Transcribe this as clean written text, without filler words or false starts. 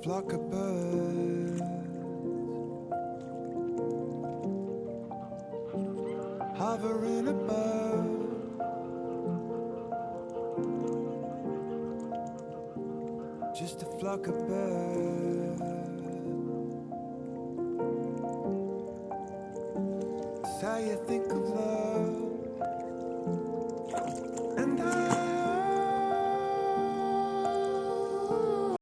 flock of birds hovering above. Just a flock of birds. It's how you think of